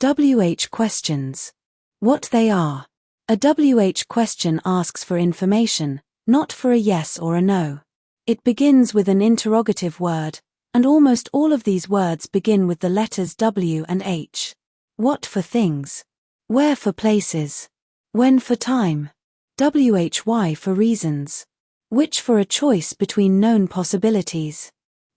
WH questions. What they are. A WH question asks for information, not for a yes or a no. It begins with an interrogative word, and almost all of these words begin with the letters W and H. What for things. Where for places. When for time. WHY for reasons. Which for a choice between known possibilities.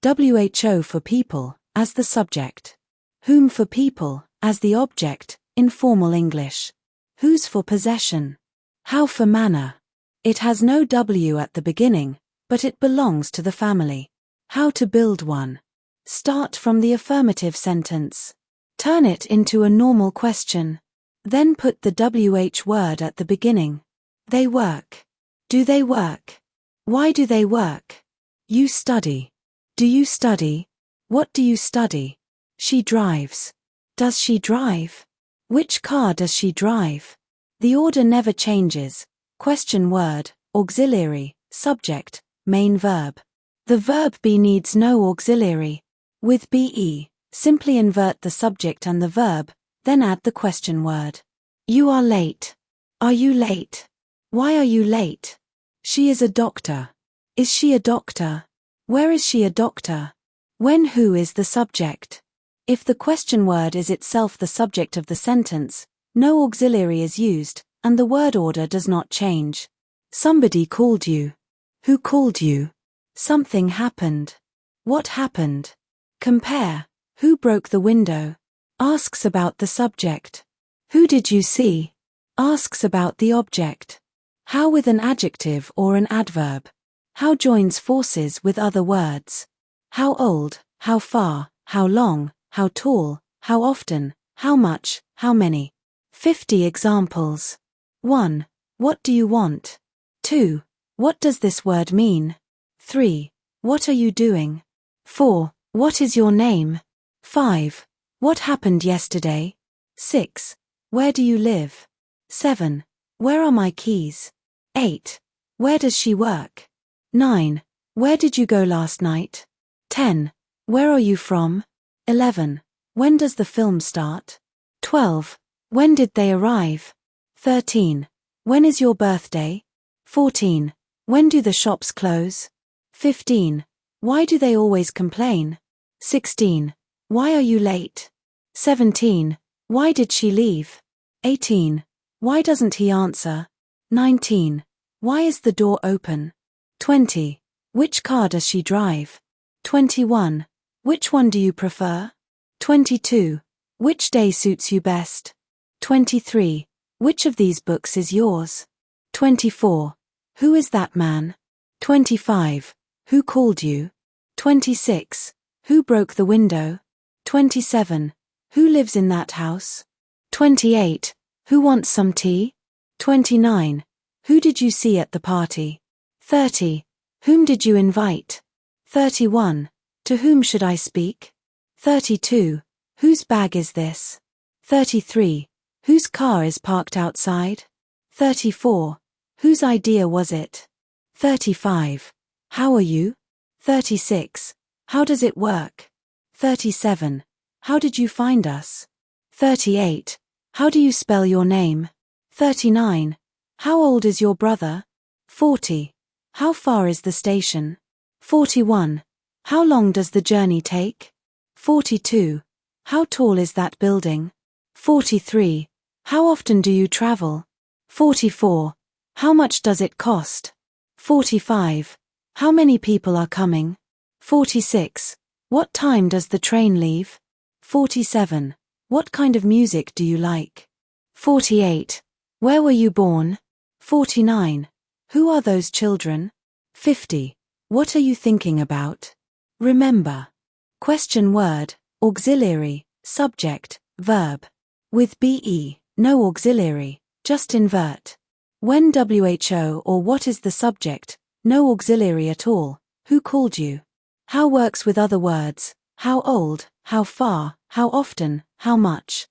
WHO for people, as the subject. Whom for people, as the object, in formal English. Whose for possession. How for manner. It has no W at the beginning, but it belongs to the family. How to build one. Start from the affirmative sentence. Turn it into a normal question. Then put the WH word at the beginning. They work. Do they work? Why do they work? You study. Do you study? What do you study? She drives. Does she drive? Which car does she drive? The order never changes. Question word, auxiliary, subject, main verb. The verb be needs no auxiliary. With be, simply invert the subject and the verb, then add the question word. You are late. Are you late? Why are you late? She is a doctor. Is she a doctor? Where is she a doctor? When who is the subject? If the question word is itself the subject of the sentence, no auxiliary is used, and the word order does not change. Somebody called you. Who called you? Something happened. What happened? Compare. Who broke the window? Asks about the subject. Who did you see? Asks about the object. How with an adjective or an adverb. How joins forces with other words. How old, how far, how long, how tall, how often, how much, how many. 50 examples. 1. What do you want? 2. What does this word mean? 3. What are you doing? 4. What is your name? 5. What happened yesterday? 6. Where do you live? 7. Where are my keys? 8. Where does she work? 9. Where did you go last night? 10. Where are you from? 11. When does the film start? 12. When did they arrive? 13. When is your birthday? 14. When do the shops close? 15. Why do they always complain? 16. Why are you late? 17. Why did she leave? 18. Why doesn't he answer? 19. Why is the door open? 20. Which car does she drive? 21. Which one do you prefer? 22. Which day suits you best? 23. Which of these books is yours? 24. Who is that man? 25. Who called you? 26. Who broke the window? 27. Who lives in that house? 28. Who wants some tea? 29. Who did you see at the party? 30. Whom did you invite? 31. To whom should I speak? 32. Whose bag is this? 33. Whose car is parked outside? 34. Whose idea was it? 35. How are you? 36. How does it work? 37. How did you find us? 38. How do you spell your name? 39. How old is your brother? 40. How far is the station? 41. How long does the journey take? 42. How tall is that building? 43. How often do you travel? 44. How much does it cost? 45. How many people are coming? 46. What time does the train leave? 47. What kind of music do you like? 48. Where were you born? 49. Who are those children? 50. What are you thinking about? Remember. Question word, auxiliary, subject, verb. With be, no auxiliary, just invert. When who or what is the subject, no auxiliary at all, who called you? How works with other words, how old, how far, how often, how much.